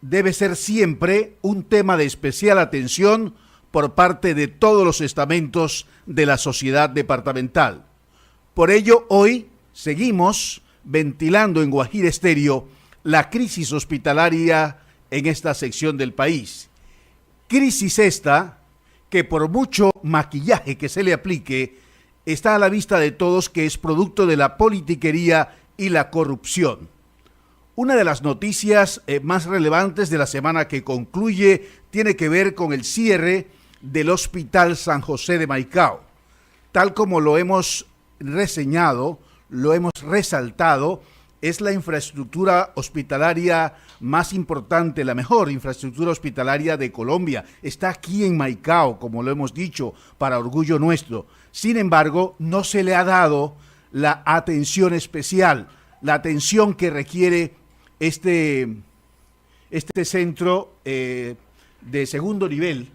debe ser siempre un tema de especial atención por parte de todos los estamentos de la sociedad departamental. Por ello, hoy seguimos ventilando en Guajira Estéreo la crisis hospitalaria en esta sección del país. Crisis esta que por mucho maquillaje que se le aplique, está a la vista de todos que es producto de la politiquería y la corrupción. Una de las noticias más relevantes de la semana que concluye tiene que ver con el cierre del Hospital San José de Maicao. Tal como lo hemos reseñado, lo hemos resaltado, es la infraestructura hospitalaria más importante, la mejor infraestructura hospitalaria de Colombia. Está aquí en Maicao, como lo hemos dicho, para orgullo nuestro. Sin embargo, no se le ha dado la atención especial, la atención que requiere este centro de segundo nivel.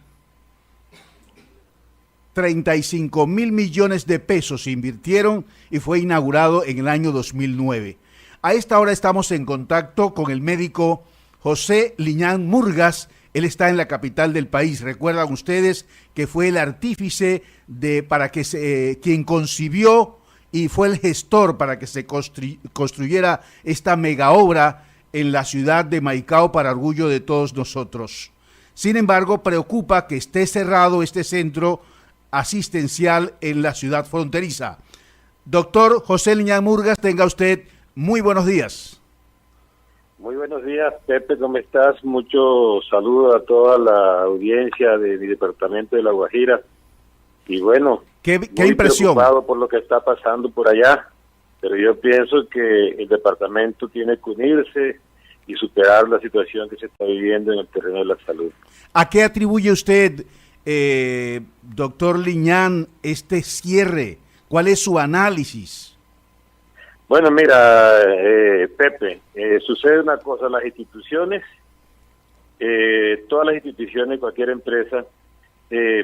35.000 millones de pesos se invirtieron y fue inaugurado en el año 2009. A esta hora estamos en contacto con el médico José Liñán Murgas. Él está en la capital del país. Recuerdan ustedes que fue el artífice quien concibió y fue el gestor para que se construyera esta mega obra en la ciudad de Maicao para orgullo de todos nosotros. Sin embargo, preocupa que esté cerrado este centro asistencial en la ciudad fronteriza. Doctor José Liñán Murgas, tenga usted muy buenos días. Muy buenos días, Pepe, ¿cómo estás? Mucho saludo a toda la audiencia de mi departamento de La Guajira. Y bueno, ¿Qué muy impresión? preocupado por lo que está pasando por allá, pero yo pienso que el departamento tiene que unirse y superar la situación que se está viviendo en el terreno de la salud. ¿A qué atribuye usted, doctor Liñán, este cierre? ¿Cuál es su análisis? Bueno, mira, Pepe, sucede una cosa, las instituciones, todas las instituciones, cualquier empresa,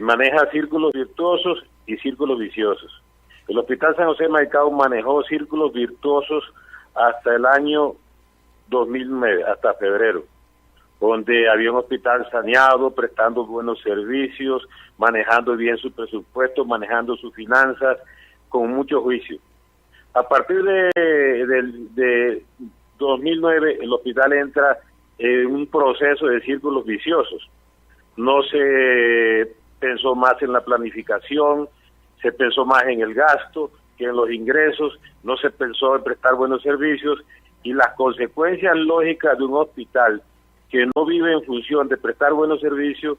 maneja círculos virtuosos y círculos viciosos. El Hospital San José de Maicao manejó círculos virtuosos hasta el año 2009, hasta febrero, donde había un hospital saneado, prestando buenos servicios, manejando bien su presupuesto, manejando sus finanzas, con mucho juicio. A partir de 2009, el hospital entra en un proceso de círculos viciosos. No se pensó más en la planificación, se pensó más en el gasto que en los ingresos, no se pensó en prestar buenos servicios, y las consecuencias lógicas de un hospital que no vive en función de prestar buenos servicios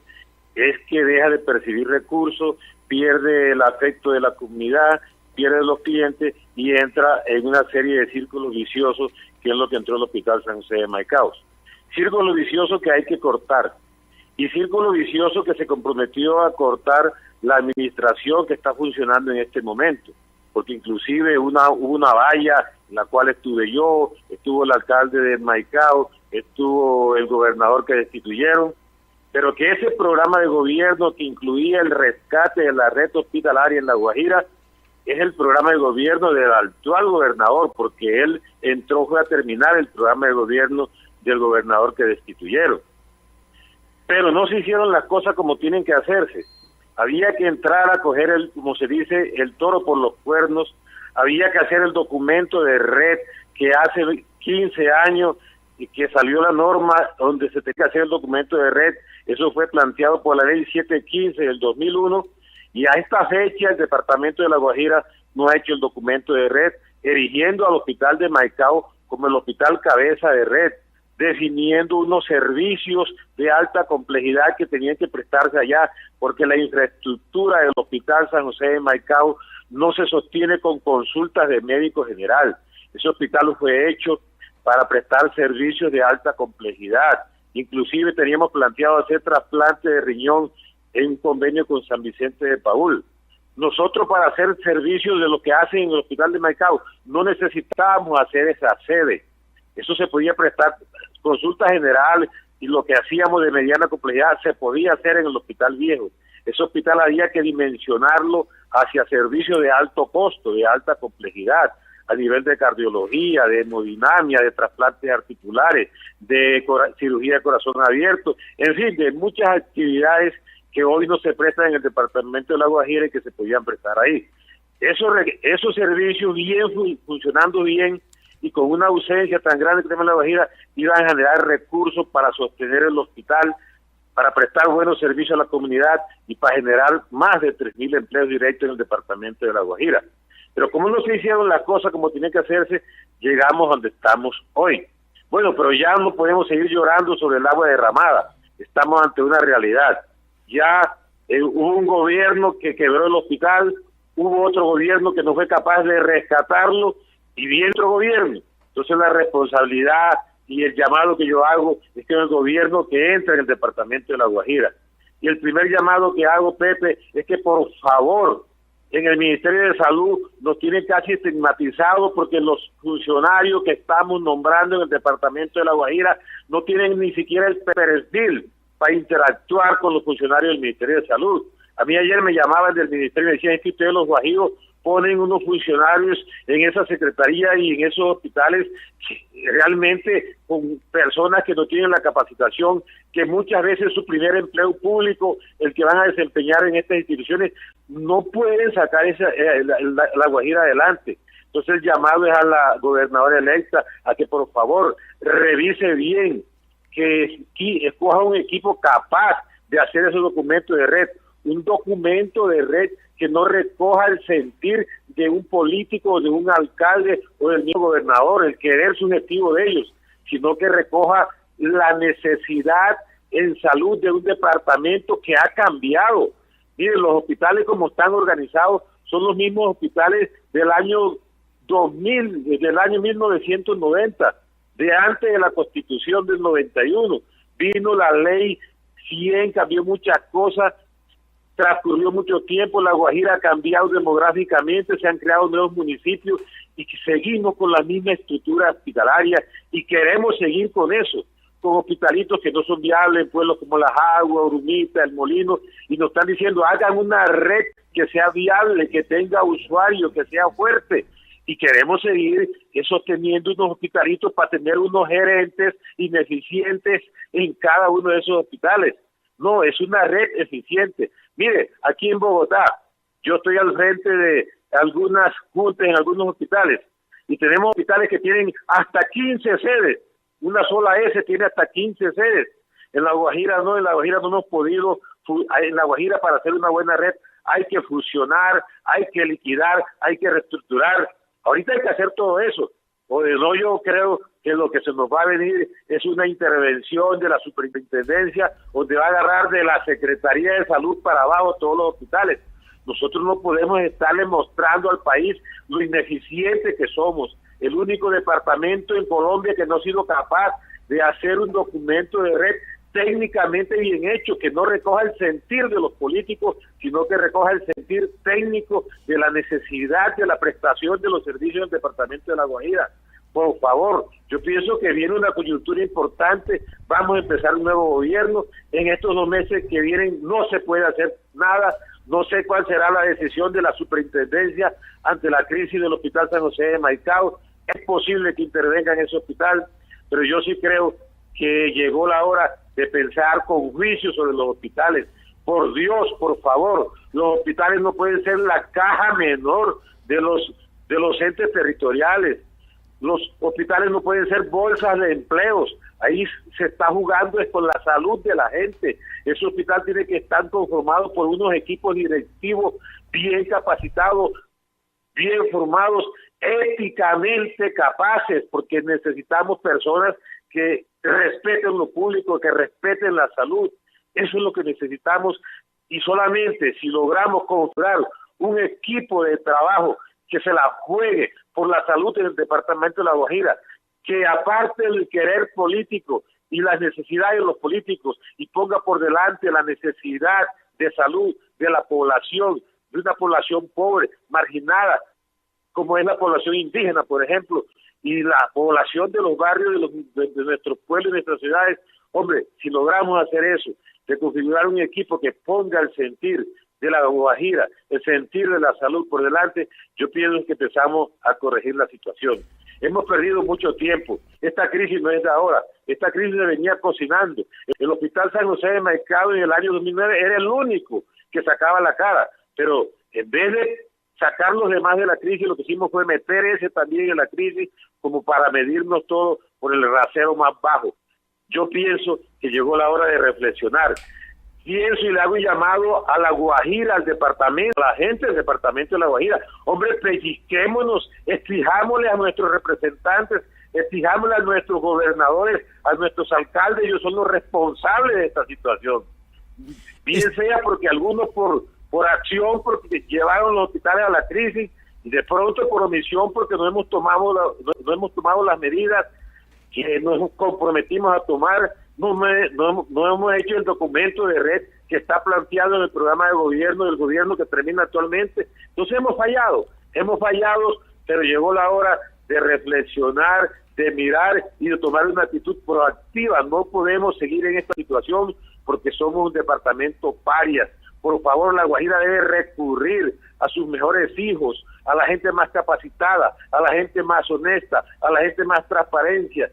es que deja de percibir recursos, pierde el afecto de la comunidad, pierde los clientes y entra en una serie de círculos viciosos, que es lo que entró el Hospital San José de Maicao. Círculo vicioso que hay que cortar, y círculo vicioso que se comprometió a cortar la administración que está funcionando en este momento, porque inclusive hubo una valla en la cual estuve yo, estuvo el alcalde de Maicao, estuvo el gobernador que destituyeron, pero que ese programa de gobierno que incluía el rescate de la red hospitalaria en La Guajira es el programa de gobierno del actual gobernador, porque él fue a terminar el programa de gobierno del gobernador que destituyeron. Pero no se hicieron las cosas como tienen que hacerse. Había que entrar a coger como se dice, el toro por los cuernos. Había que hacer el documento de red que hace 15 años y que salió la norma donde se tenía que hacer el documento de red. Eso fue planteado por la ley 715 del 2001, y a esta fecha el departamento de La Guajira no ha hecho el documento de red, erigiendo al hospital de Maicao como el hospital cabeza de red, definiendo unos servicios de alta complejidad que tenían que prestarse allá, porque la infraestructura del Hospital San José de Maicao no se sostiene con consultas de médico general. Ese hospital fue hecho para prestar servicios de alta complejidad. Inclusive teníamos planteado hacer trasplante de riñón en un convenio con San Vicente de Paúl. Nosotros, para hacer servicios de lo que hacen en el Hospital de Maicao, no necesitábamos hacer esa sede. Eso se podía prestar, consultas generales, y lo que hacíamos de mediana complejidad se podía hacer en el Hospital Viejo. Ese hospital había que dimensionarlo hacia servicios de alto costo, de alta complejidad. a nivel de cardiología, de hemodinamia, de trasplantes articulares, de cirugía de corazón abierto, en fin, de muchas actividades que hoy no se prestan en el departamento de La Guajira y que se podían prestar ahí. Esos servicios funcionando bien y con una ausencia tan grande que tenemos en La Guajira, iban a generar recursos para sostener el hospital, para prestar buenos servicios a la comunidad y para generar más de 3.000 empleos directos en el departamento de La Guajira. Pero como no se hicieron las cosas como tienen que hacerse, llegamos donde estamos hoy. Bueno, pero ya no podemos seguir llorando sobre el agua derramada. Estamos ante una realidad. Ya hubo un gobierno que quebró el hospital, hubo otro gobierno que no fue capaz de rescatarlo y viene otro gobierno. Entonces la responsabilidad y el llamado que yo hago es que el gobierno que entra en el departamento de La Guajira. Y el primer llamado que hago, Pepe, es que por favor, en el Ministerio de Salud nos tienen casi estigmatizados porque los funcionarios que estamos nombrando en el departamento de La Guajira no tienen ni siquiera el perfil para interactuar con los funcionarios del Ministerio de Salud. A mí ayer me llamaban del Ministerio y decían, es que ustedes los guajiros ponen unos funcionarios en esa secretaría y en esos hospitales realmente con personas que no tienen la capacitación, que muchas veces su primer empleo público, el que van a desempeñar en estas instituciones, no pueden sacar la Guajira adelante. Entonces el llamado es a la gobernadora electa a que por favor revise bien, que escoja un equipo capaz de hacer esos documentos de red, un documento de red que no recoja el sentir de un político, de un alcalde o del mismo gobernador, el querer subjetivo de ellos, sino que recoja la necesidad en salud de un departamento que ha cambiado. Miren, los hospitales como están organizados son los mismos hospitales del año 2000, del año 1990, de antes de la Constitución del 91. Vino la ley 100, cambió muchas cosas, transcurrió mucho tiempo, La Guajira ha cambiado demográficamente, se han creado nuevos municipios y seguimos con la misma estructura hospitalaria y queremos seguir con eso, con hospitalitos que no son viables en pueblos como Las Aguas, Urumita, El Molino, y nos están diciendo hagan una red que sea viable, que tenga usuarios, que sea fuerte, y queremos seguir sosteniendo unos hospitalitos para tener unos gerentes ineficientes en cada uno de esos hospitales. No, es una red eficiente. Mire, aquí en Bogotá, yo estoy al frente de algunas juntas en algunos hospitales y tenemos hospitales que tienen hasta 15 sedes. Una sola S tiene hasta 15 sedes. En La Guajira no hemos podido, en La Guajira para hacer una buena red hay que fusionar, hay que liquidar, hay que reestructurar. Ahorita hay que hacer todo eso. O de no, yo creo que lo que se nos va a venir es una intervención de la superintendencia donde va a agarrar de la Secretaría de Salud para abajo todos los hospitales. Nosotros no podemos estarle mostrando al país lo ineficiente que somos. El único departamento en Colombia que no ha sido capaz de hacer un documento de red técnicamente bien hecho, que no recoja el sentir de los políticos, sino que recoja el sentir técnico de la necesidad de la prestación de los servicios del departamento de La Guajira. Por favor, yo pienso que viene una coyuntura importante, vamos a empezar un nuevo gobierno, en estos 2 meses que vienen no se puede hacer nada, no sé cuál será la decisión de la superintendencia ante la crisis del Hospital San José de Maicao, es posible que intervenga en ese hospital, pero yo sí creo que llegó la hora de pensar con juicio sobre los hospitales. Por Dios, por favor, los hospitales no pueden ser la caja menor de los entes territoriales. Los hospitales no pueden ser bolsas de empleos. Ahí se está jugando es con la salud de la gente. Ese hospital tiene que estar conformado por unos equipos directivos bien capacitados, bien formados, éticamente capaces, porque necesitamos personas que respeten lo público, que respeten la salud. Eso es lo que necesitamos, y solamente si logramos comprar un equipo de trabajo que se la juegue por la salud del departamento de La Guajira, que aparte del querer político y las necesidades de los políticos y ponga por delante la necesidad de salud de la población, de una población pobre, marginada, como es la población indígena, por ejemplo, y la población de los barrios de nuestros pueblos y nuestras ciudades. Hombre, si logramos hacer eso, de configurar un equipo que ponga el sentir de la Guajira, el sentir de la salud por delante, yo pienso que empezamos a corregir la situación. Hemos perdido mucho tiempo. Esta crisis no es de ahora. Esta crisis se venía cocinando. El Hospital San José de Maicao en el año 2009 era el único que sacaba la cara. Pero en vez de sacar los demás de la crisis, lo que hicimos fue meter ese también en la crisis como para medirnos todos por el rasero más bajo. Yo pienso que llegó la hora de reflexionar. Pienso y le hago un llamado a la Guajira, al departamento, a la gente del departamento de la Guajira. Hombre, pellizquémonos, exijámosle a nuestros representantes, exijámosle a nuestros gobernadores, a nuestros alcaldes, ellos son los responsables de esta situación. Bien sea porque algunos por acción, porque llevaron los hospitales a la crisis, y de pronto por omisión, porque no hemos tomado las medidas que nos comprometimos a tomar. No hemos hecho el documento de red que está planteado en el programa de gobierno del gobierno que termina actualmente. Entonces hemos fallado, pero llegó la hora de reflexionar, de mirar y de tomar una actitud proactiva. No podemos seguir en esta situación porque somos un departamento parias. Por favor, la Guajira debe recurrir a sus mejores hijos, a la gente más capacitada, a la gente más honesta, a la gente más transparente,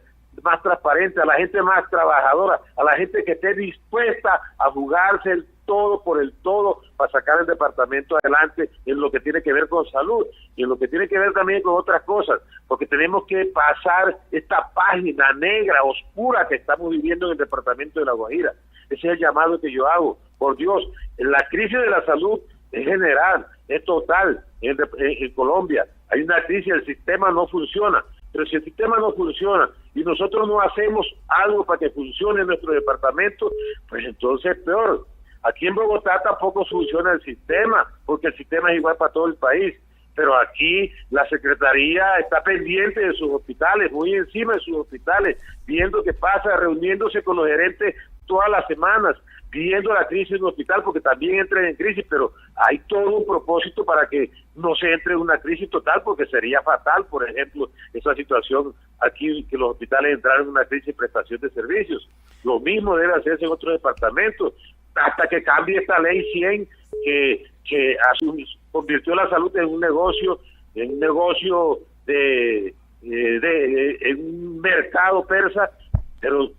a la gente más trabajadora, a la gente que esté dispuesta a jugarse el todo por el todo para sacar el departamento adelante en lo que tiene que ver con salud y en lo que tiene que ver también con otras cosas, porque tenemos que pasar esta página negra, oscura que estamos viviendo en el departamento de La Guajira. Ese es el llamado que yo hago. Por Dios, la crisis de la salud es general, es total en Colombia. Hay una crisis, el sistema no funciona. Pero si el sistema no funciona y nosotros no hacemos algo para que funcione en nuestro departamento, pues entonces es peor. Aquí en Bogotá tampoco funciona el sistema, porque el sistema es igual para todo el país. Pero aquí la Secretaría está pendiente de sus hospitales, muy encima de sus hospitales, viendo qué pasa, reuniéndose con los gerentes todas las semanas, viendo la crisis en el hospital, porque también entran en crisis, pero hay todo un propósito para que no se entre en una crisis total, porque sería fatal, por ejemplo, esa situación aquí, que los hospitales entraran en una crisis de prestación de servicios. Lo mismo debe hacerse en otros departamentos, hasta que cambie esta ley 100, que convirtió la salud en un negocio en un mercado persa, pero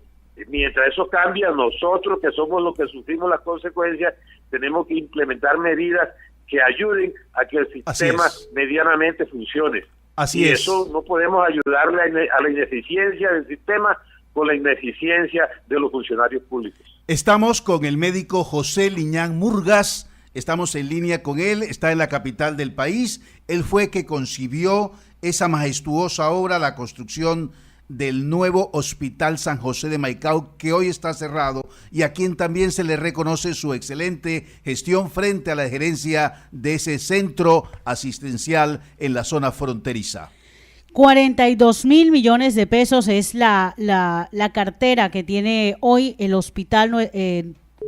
mientras eso cambia, nosotros que somos los que sufrimos las consecuencias, tenemos que implementar medidas que ayuden a que el sistema medianamente funcione. Así es. Eso no podemos ayudarle a la ineficiencia del sistema con la ineficiencia de los funcionarios públicos. Estamos con el médico José Liñán Murgas, estamos en línea con él, está en la capital del país. Él fue que concibió esa majestuosa obra, la construcción del nuevo Hospital San José de Maicao, que hoy está cerrado y a quien también se le reconoce su excelente gestión frente a la gerencia de ese centro asistencial en la zona fronteriza. 42.000 millones de pesos es la cartera que tiene hoy el Hospital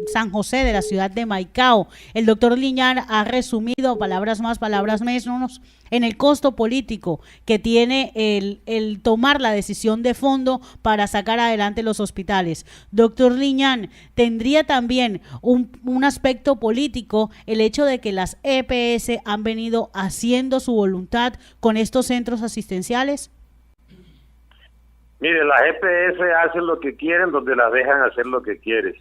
San José de la ciudad de Maicao. El doctor Liñán ha resumido, palabras más, palabras menos, en el costo político que tiene el tomar la decisión de fondo para sacar adelante los hospitales. Doctor Liñán, ¿tendría también un aspecto político el hecho de que las EPS han venido haciendo su voluntad con estos centros asistenciales? Mire, las EPS hacen lo que quieren donde las dejan hacer lo que quieren,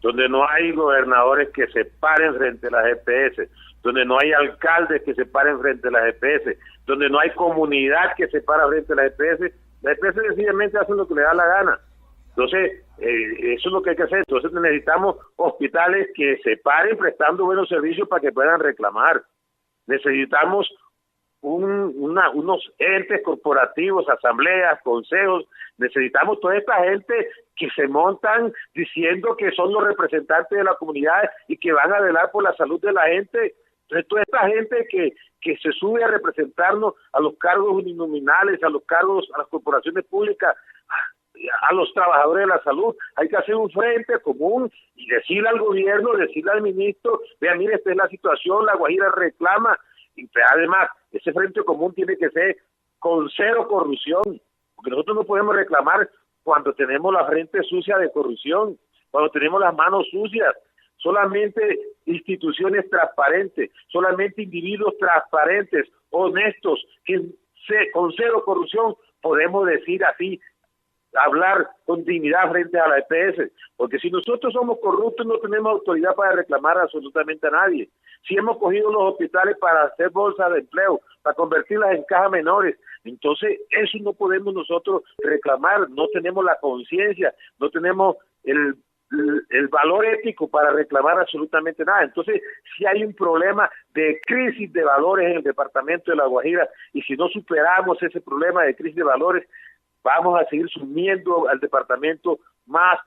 donde no hay gobernadores que se paren frente a las EPS, donde no hay alcaldes que se paren frente a las EPS, donde no hay comunidad que se para frente a las EPS sencillamente hacen lo que le da la gana. Entonces, eso es lo que hay que hacer. Entonces necesitamos hospitales que se paren prestando buenos servicios para que puedan reclamar. Necesitamos unos entes corporativos, asambleas, consejos. Necesitamos toda esta gente que se montan diciendo que son los representantes de la comunidad y que van a velar por la salud de la gente. Entonces, toda esta gente que se sube a representarnos a los cargos uninominales, a los cargos, a las corporaciones públicas, a los trabajadores de la salud, hay que hacer un frente común y decirle al gobierno, decirle al ministro, vea, mire, esta es la situación, la Guajira reclama, y además, ese frente común tiene que ser con cero corrupción, porque nosotros no podemos reclamar cuando tenemos la frente sucia de corrupción, cuando tenemos las manos sucias. Solamente instituciones transparentes, solamente individuos transparentes, honestos, que con cero corrupción podemos decir así, hablar con dignidad frente a la EPS, porque si nosotros somos corruptos no tenemos autoridad para reclamar absolutamente a nadie. Si hemos cogido los hospitales para hacer bolsas de empleo, para convertirlas en cajas menores, entonces eso no podemos nosotros reclamar, no tenemos la conciencia, no tenemos el valor ético para reclamar absolutamente nada. Entonces, si hay un problema de crisis de valores en el departamento de La Guajira, y si no superamos ese problema de crisis de valores, vamos a seguir sumiendo al departamento más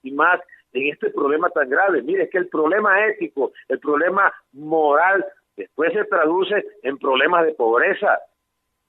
y más en este problema tan grave. Mire, es que el problema ético, el problema moral, después se traduce en problemas de pobreza,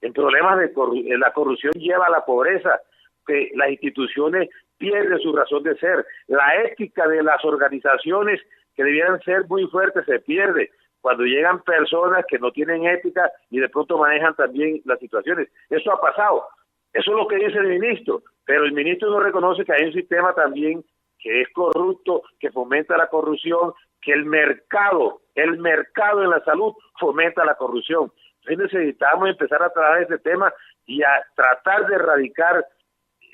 en problemas de la corrupción lleva a la pobreza, que las instituciones pierden su razón de ser. La ética de las organizaciones que debieran ser muy fuertes se pierde cuando llegan personas que no tienen ética y de pronto manejan también las situaciones. Eso ha pasado. Eso es lo que dice el ministro, pero el ministro no reconoce que hay un sistema también que es corrupto, que fomenta la corrupción, que el mercado en la salud fomenta la corrupción. Entonces necesitamos empezar a trabajar este tema y a tratar de erradicar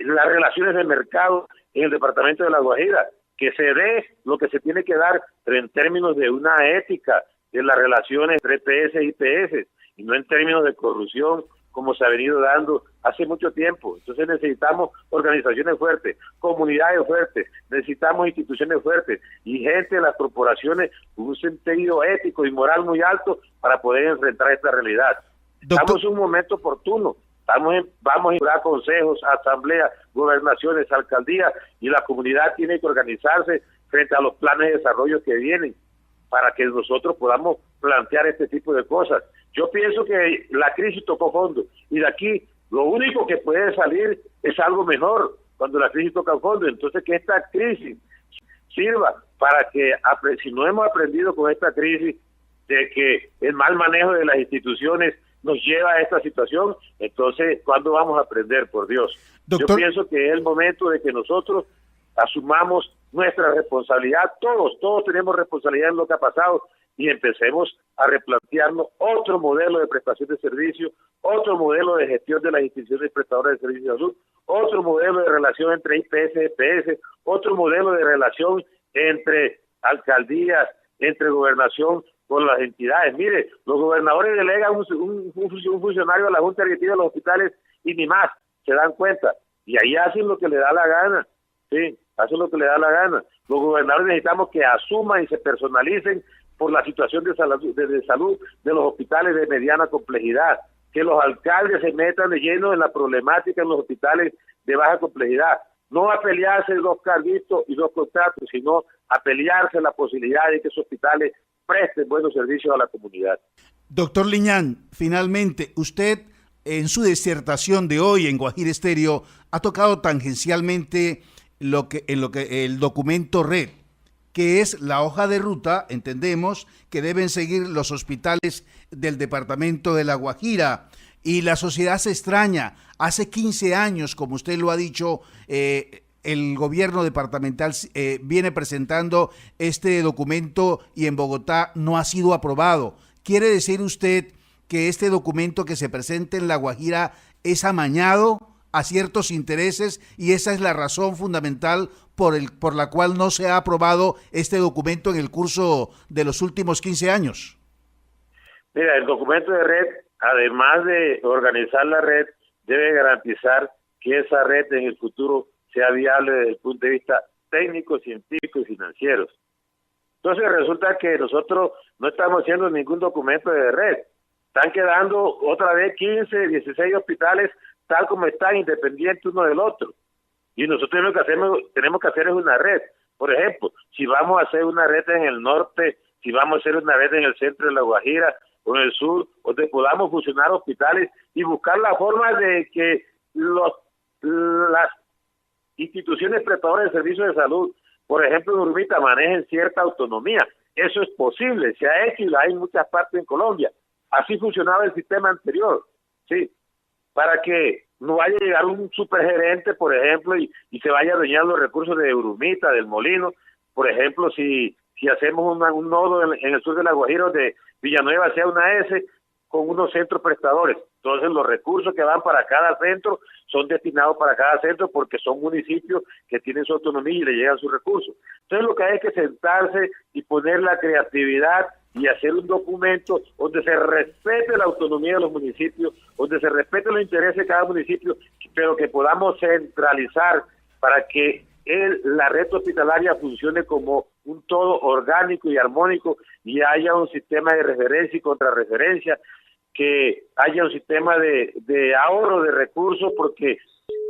las relaciones de mercado en el departamento de La Guajira, que se dé lo que se tiene que dar, pero en términos de una ética de las relaciones entre EPS y IPS, y no en términos de corrupción, como se ha venido dando hace mucho tiempo. Entonces necesitamos organizaciones fuertes, comunidades fuertes, necesitamos instituciones fuertes y gente de las corporaciones con un sentido ético y moral muy alto para poder enfrentar esta realidad. Estamos en un momento oportuno, vamos a ir a consejos, asambleas, gobernaciones, alcaldías, y la comunidad tiene que organizarse frente a los planes de desarrollo que vienen para que nosotros podamos plantear este tipo de cosas. Yo pienso que la crisis tocó fondo y de aquí lo único que puede salir es algo mejor cuando la crisis toca fondo. Entonces que esta crisis sirva para que, si no hemos aprendido con esta crisis de que el mal manejo de las instituciones nos lleva a esta situación, entonces ¿cuándo vamos a aprender, por Dios? Doctor, yo pienso que es el momento de que nosotros asumamos nuestra responsabilidad, todos tenemos responsabilidad en lo que ha pasado, y empecemos a replantearnos otro modelo de prestación de servicios, otro modelo de gestión de las instituciones prestadoras de servicios de salud, otro modelo de relación entre IPS y EPS, otro modelo de relación entre alcaldías, entre gobernación con las entidades. Mire, los gobernadores delegan un funcionario a la Junta Directiva de los hospitales y ni más, se dan cuenta, y ahí hacen lo que le da la gana, sí, hacen lo que le da la gana. Los gobernadores necesitamos que asuman y se personalicen por la situación de salud de los hospitales de mediana complejidad, que los alcaldes se metan de lleno en la problemática en los hospitales de baja complejidad, no a pelearse dos carguitos y dos contratos, sino a pelearse la posibilidad de que esos hospitales presten buenos servicios a la comunidad. Doctor Liñán, finalmente, usted en su disertación de hoy en Guajira Estéreo ha tocado tangencialmente lo que el documento RED, que es la hoja de ruta, entendemos, que deben seguir los hospitales del departamento de La Guajira. Y la sociedad se extraña. Hace 15 años, como usted lo ha dicho, el gobierno departamental viene presentando este documento y en Bogotá no ha sido aprobado. ¿Quiere decir usted que este documento que se presenta en La Guajira es amañado a ciertos intereses y esa es la razón fundamental por la cual no se ha aprobado este documento en el curso de los últimos 15 años? Mira, el documento de red, además de organizar la red, debe garantizar que esa red en el futuro sea viable desde el punto de vista técnico, científico y financiero. Entonces resulta que nosotros no estamos haciendo ningún documento de red. Están quedando otra vez 15, 16 hospitales tal como están, independientes uno del otro. Y nosotros lo que tenemos que hacer es una red. Por ejemplo, si vamos a hacer una red en el norte, si vamos a hacer una red en el centro de La Guajira o en el sur, donde podamos fusionar hospitales y buscar la forma de que las instituciones prestadoras de servicios de salud, por ejemplo en Urumita, manejen cierta autonomía. Eso es posible, se ha hecho y la hay en muchas partes en Colombia. Así funcionaba el sistema anterior, sí, para que no vaya a llegar un supergerente, por ejemplo, y se vaya a dañar los recursos de Urumita, del Molino. Por ejemplo, si si hacemos un nodo en el sur de La Guajira donde Villanueva sea una S con unos centros prestadores. Entonces los recursos que van para cada centro son destinados para cada centro porque son municipios que tienen su autonomía y le llegan sus recursos. Entonces lo que hay es que sentarse y poner la creatividad y hacer un documento donde se respete la autonomía de los municipios, donde se respete los intereses de cada municipio, pero que podamos centralizar para que la red hospitalaria funcione como un todo orgánico y armónico y haya un sistema de referencia y contrarreferencia, que haya un sistema de ahorro de recursos, porque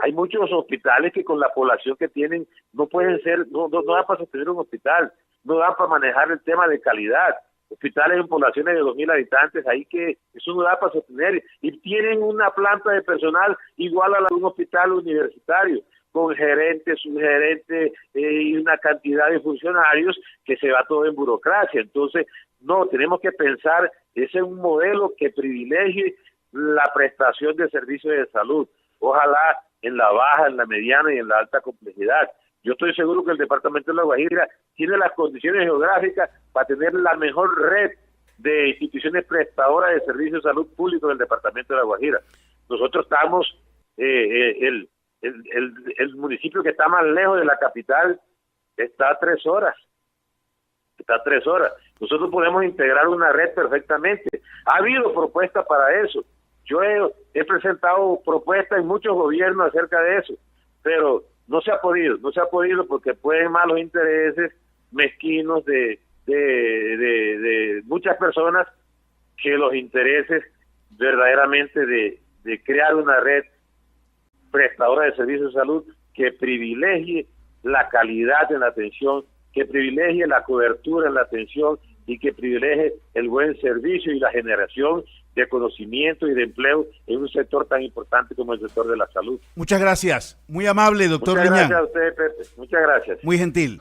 hay muchos hospitales que con la población que tienen no pueden ser, no da para sostener un hospital, no da para manejar el tema de calidad. Hospitales en poblaciones de 2.000 habitantes, ahí que eso no da para sostener, y tienen una planta de personal igual a la de un hospital universitario, con gerentes, subgerentes y una cantidad de funcionarios que se va todo en burocracia. Entonces, no, tenemos que pensar, ese es un modelo que privilegie la prestación de servicios de salud, ojalá en la baja, en la mediana y en la alta complejidad. Yo estoy seguro que el departamento de La Guajira tiene las condiciones geográficas para tener la mejor red de instituciones prestadoras de servicios de salud público del departamento de La Guajira. Nosotros estamos, el municipio que está más lejos de la capital está a 3 horas. Está a 3 horas. Nosotros podemos integrar una red perfectamente. Ha habido propuestas para eso. Yo he presentado propuestas en muchos gobiernos acerca de eso, pero no se ha podido porque pueden más los intereses mezquinos de muchas personas que los intereses verdaderamente de crear una red prestadora de servicios de salud que privilegie la calidad en la atención, que privilegie la cobertura en la atención y que privilegie el buen servicio y la generación de conocimiento y de empleo en un sector tan importante como el sector de la salud. Muchas gracias. Muy amable, doctor Liñán. Muchas gracias a usted, Pepe. Muchas gracias. Muy gentil.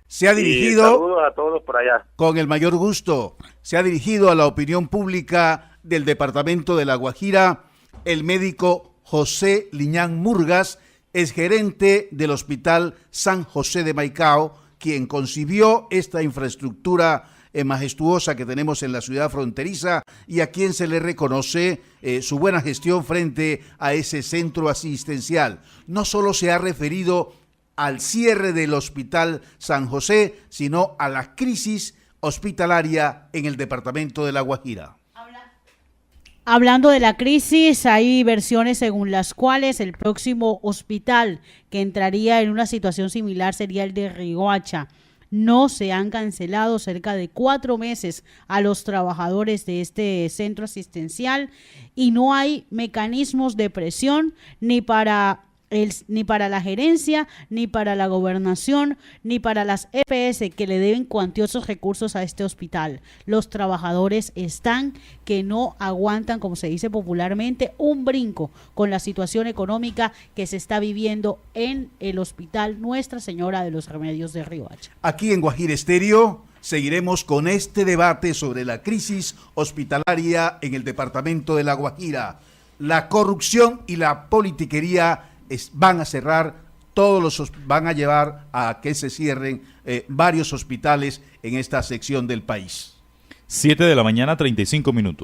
Se ha dirigido... saludos a todos por allá. Con el mayor gusto. Se ha dirigido a la opinión pública del departamento de La Guajira el médico José Liñán Murgas, es gerente del Hospital San José de Maicao, quien concibió esta infraestructura majestuosa que tenemos en la ciudad fronteriza y a quien se le reconoce su buena gestión frente a ese centro asistencial. No solo se ha referido al cierre del Hospital San José, sino a la crisis hospitalaria en el departamento de La Guajira. Hablando de la crisis, hay versiones según las cuales el próximo hospital que entraría en una situación similar sería el de Riohacha. No se han cancelado cerca de 4 meses a los trabajadores de este centro asistencial y no hay mecanismos de presión ni para la gerencia, ni para la gobernación, ni para las EPS que le deben cuantiosos recursos a este hospital. Los trabajadores están que no aguantan, como se dice popularmente, un brinco con la situación económica que se está viviendo en el Hospital Nuestra Señora de los Remedios de Riohacha. Aquí en Guajira Estéreo seguiremos con este debate sobre la crisis hospitalaria en el departamento de La Guajira. La corrupción y la politiquería van a cerrar van a llevar a que se cierren varios hospitales en esta sección del país. 7:35 a.m.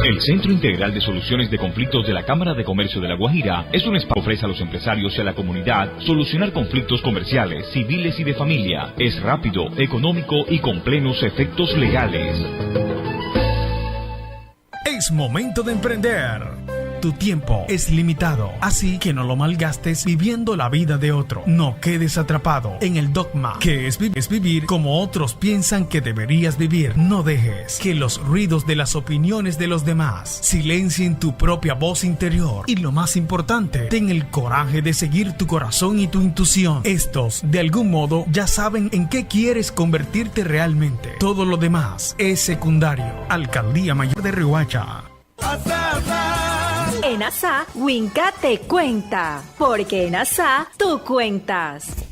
El Centro Integral de Soluciones de Conflictos de la Cámara de Comercio de La Guajira es un espacio que ofrece a los empresarios y a la comunidad solucionar conflictos comerciales, civiles y de familia. Es rápido, económico y con plenos efectos legales. Es momento de emprender. Tu tiempo es limitado, así que no lo malgastes viviendo la vida de otro. No quedes atrapado en el dogma que es vivir como otros piensan que deberías vivir. No dejes que los ruidos de las opiniones de los demás silencien tu propia voz interior. Y lo más importante, ten el coraje de seguir tu corazón y tu intuición. Estos, de algún modo, ya saben en qué quieres convertirte realmente. Todo lo demás es secundario. Alcaldía Mayor de Riohacha. En ASA, Winca te cuenta, porque en ASA tú cuentas.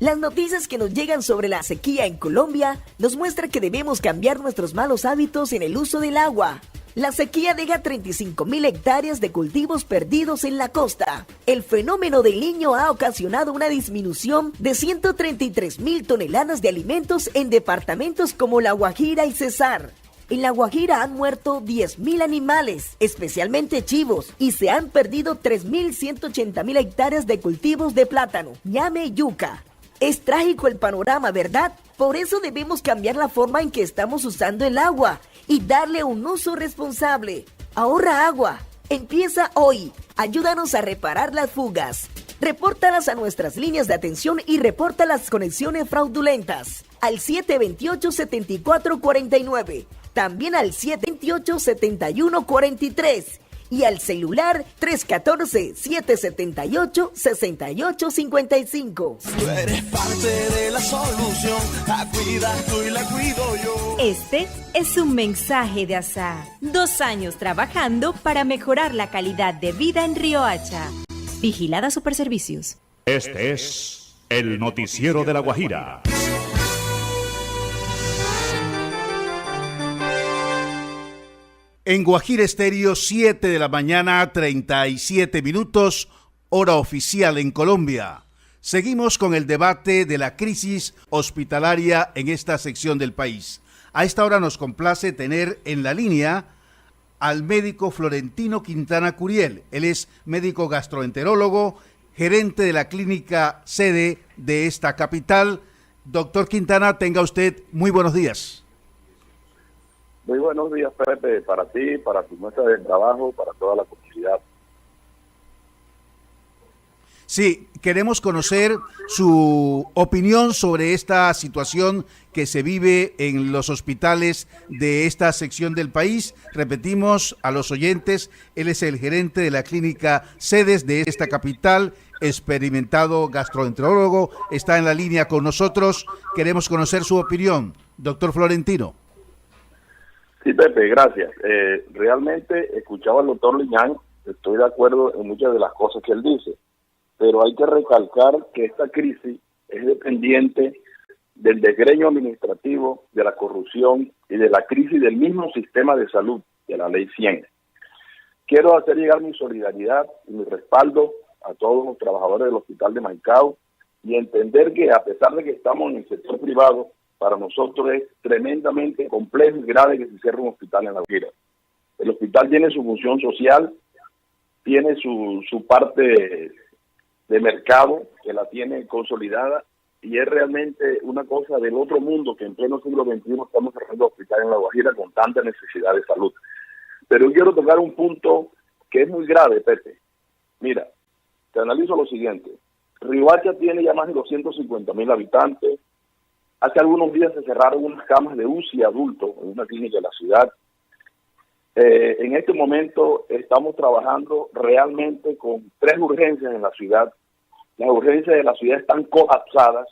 Las noticias que nos llegan sobre la sequía en Colombia nos muestran que debemos cambiar nuestros malos hábitos en el uso del agua. La sequía deja 35.000 hectáreas de cultivos perdidos en la costa. El fenómeno del Niño ha ocasionado una disminución de 133.000 toneladas de alimentos en departamentos como La Guajira y Cesar. En La Guajira han muerto 10.000 animales, especialmente chivos, y se han perdido 3.180.000 hectáreas de cultivos de plátano, ñame y yuca. Es trágico el panorama, ¿verdad? Por eso debemos cambiar la forma en que estamos usando el agua y darle un uso responsable. Ahorra agua. Empieza hoy. Ayúdanos a reparar las fugas. Repórtalas a nuestras líneas de atención y reporta las conexiones fraudulentas al 728-7449. También al 728-7143. Y al celular 314-778-6855. Tú eres parte de la solución, la cuidas tú y la cuido yo. Este es un mensaje de ASA. 2 años trabajando para mejorar la calidad de vida en Riohacha. Vigilada Superservicios. Este es el noticiero de La Guajira. En Guajira Estéreo, 7 de la mañana, 37 minutos, hora oficial en Colombia. Seguimos con el debate de la crisis hospitalaria en esta sección del país. A esta hora nos complace tener en la línea al médico Florentino Quintana Curiel. Él es médico gastroenterólogo, gerente de la clínica sede de esta capital. Doctor Quintana, tenga usted muy buenos días. Muy buenos días, Pepe, para ti, para tu mesa de trabajo, para toda la comunidad. Sí, queremos conocer su opinión sobre esta situación que se vive en los hospitales de esta sección del país. Repetimos a los oyentes, él es el gerente de la clínica sedes de esta capital, experimentado gastroenterólogo, está en la línea con nosotros. Queremos conocer su opinión, doctor Florentino. Sí, Pepe, gracias. Realmente escuchaba al doctor Liñán, estoy de acuerdo en muchas de las cosas que él dice, pero hay que recalcar que esta crisis es dependiente del desgreño administrativo, de la corrupción y de la crisis del mismo sistema de salud, de la Ley 100. Quiero hacer llegar mi solidaridad y mi respaldo a todos los trabajadores del Hospital de Maicao y entender que a pesar de que estamos en el sector privado, para nosotros es tremendamente complejo y grave que se cierre un hospital en La Guajira. El hospital tiene su función social, tiene su parte de mercado que la tiene consolidada y es realmente una cosa del otro mundo que en pleno siglo XXI estamos cerrando hospitales en La Guajira con tanta necesidad de salud. Pero yo quiero tocar un punto que es muy grave, Pepe. Mira, te analizo lo siguiente. Riohacha tiene ya más de 250.000 habitantes. Hace algunos días se cerraron unas camas de UCI adulto en una clínica de la ciudad. En este momento estamos trabajando realmente con 3 urgencias en la ciudad. Las urgencias de la ciudad están colapsadas.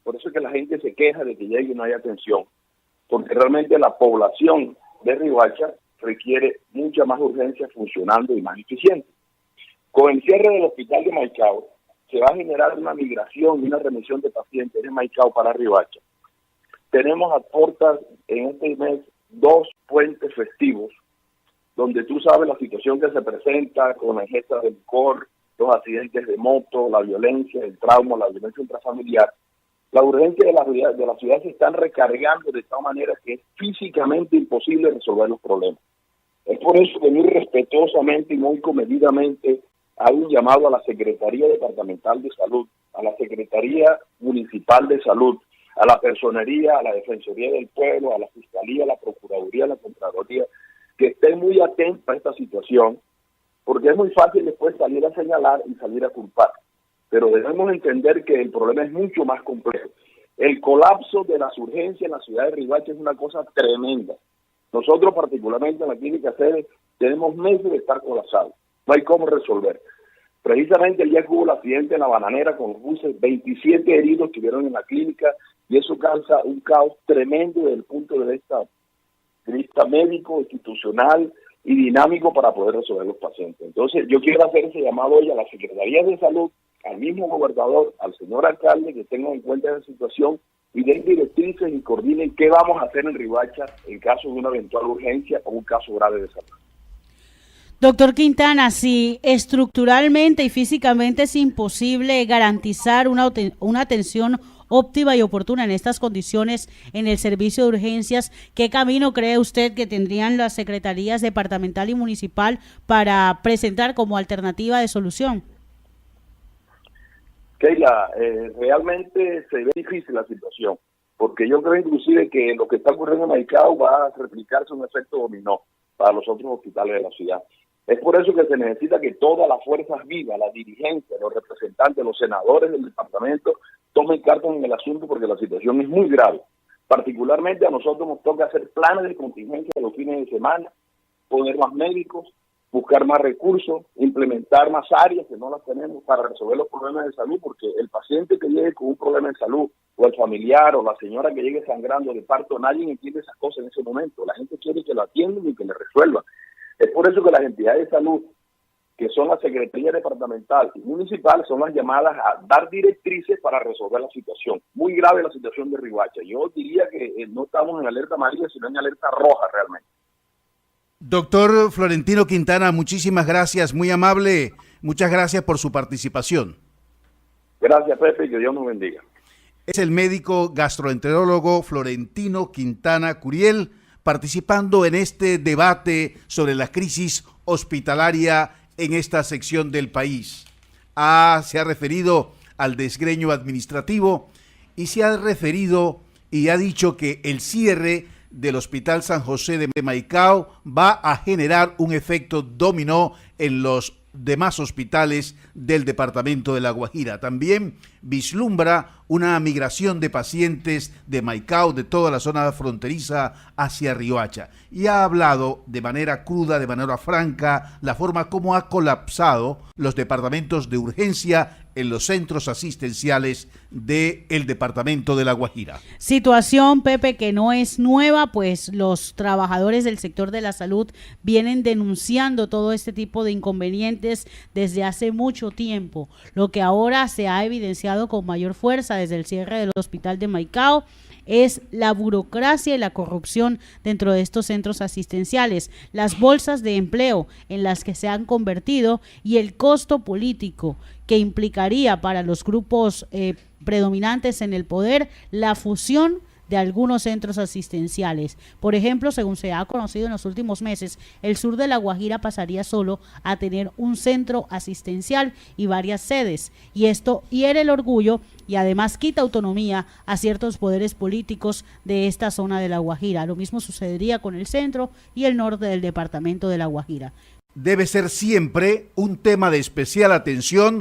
Por eso es que la gente se queja de que llegue y no haya atención. Porque realmente la población de Riohacha requiere mucha más urgencia funcionando y más eficiente. Con el cierre del hospital de Maicao, se va a generar una migración y una remisión de pacientes de Maicao para Riohacha. Tenemos a puertas en este mes 2 puentes festivos, donde tú sabes la situación que se presenta con la ingesta de licor, los accidentes de moto, la violencia, el trauma, la violencia intrafamiliar. Las urgencias de la ciudad se están recargando de tal manera que es físicamente imposible resolver los problemas. Es por eso que muy respetuosamente y muy comedidamente hay un llamado a la Secretaría Departamental de Salud, a la Secretaría Municipal de Salud, a la Personería, a la Defensoría del Pueblo, a la Fiscalía, a la Procuraduría, a la Contraloría, que estén muy atentos a esta situación, porque es muy fácil después salir a señalar y salir a culpar. Pero debemos entender que el problema es mucho más complejo. El colapso de las urgencias en la ciudad de Riohacha es una cosa tremenda. Nosotros, particularmente en la clínica sede, tenemos meses de estar colapsados. No hay cómo resolver. Precisamente el día que hubo el accidente en la Bananera con los buses, 27 heridos estuvieron en la clínica y eso causa un caos tremendo desde el punto de vista médico, institucional y dinámico para poder resolver los pacientes. Entonces yo quiero hacer ese llamado hoy a las Secretarías de Salud, al mismo gobernador, al señor alcalde, que tengan en cuenta esa situación y den directrices y coordinen qué vamos a hacer en Riohacha en caso de una eventual urgencia o un caso grave de salud. Doctor Quintana, si estructuralmente y físicamente es imposible garantizar una atención óptima y oportuna en estas condiciones en el servicio de urgencias, ¿qué camino cree usted que tendrían las secretarías departamental y municipal para presentar como alternativa de solución? Keila, realmente se ve difícil la situación, porque yo creo inclusive que lo que está ocurriendo en Maicao va a replicarse un efecto dominó para los otros hospitales de la ciudad. Es por eso que se necesita que todas las fuerzas vivas, la dirigencia, los representantes, los senadores del departamento tomen cartas en el asunto, porque la situación es muy grave. Particularmente a nosotros nos toca hacer planes de contingencia de los fines de semana, poner más médicos, buscar más recursos, implementar más áreas que no las tenemos para resolver los problemas de salud, porque el paciente que llegue con un problema de salud, o el familiar, o la señora que llegue sangrando de parto, nadie entiende esas cosas en ese momento. La gente quiere que lo atiendan y que le resuelvan. Es por eso que las entidades de salud, que son la Secretaría Departamental y Municipal, son las llamadas a dar directrices para resolver la situación. Muy grave la situación de Riohacha. Yo diría que no estamos en alerta amarilla, sino en alerta roja realmente. Doctor Florentino Quintana, muchísimas gracias, muy amable. Muchas gracias por su participación. Gracias, Pepe, y que Dios nos bendiga. Es el médico gastroenterólogo Florentino Quintana Curiel, participando en este debate sobre la crisis hospitalaria en esta sección del país. Se ha referido al desgreño administrativo y se ha referido y ha dicho que el cierre del Hospital San José de Maicao va a generar un efecto dominó en los demás hospitales del departamento de La Guajira. También vislumbra una migración de pacientes de Maicao, de toda la zona fronteriza, hacia Riohacha. Y ha hablado de manera cruda, de manera franca, la forma como ha colapsado los departamentos de urgencia en los centros asistenciales del departamento de La Guajira. Situación, Pepe, que no es nueva, pues los trabajadores del sector de la salud vienen denunciando todo este tipo de inconvenientes desde hace mucho tiempo. Lo que ahora se ha evidenciado con mayor fuerza desde el cierre del hospital de Maicao es la burocracia y la corrupción dentro de estos centros asistenciales, las bolsas de empleo en las que se han convertido y el costo político que implicaría para los grupos predominantes en el poder la fusión de algunos centros asistenciales. Por ejemplo, según se ha conocido en los últimos meses, el sur de La Guajira pasaría solo a tener un centro asistencial y varias sedes, y esto hiere el orgullo y además quita autonomía a ciertos poderes políticos de esta zona de La Guajira. Lo mismo sucedería con el centro y el norte del departamento de La Guajira. Debe ser siempre un tema de especial atención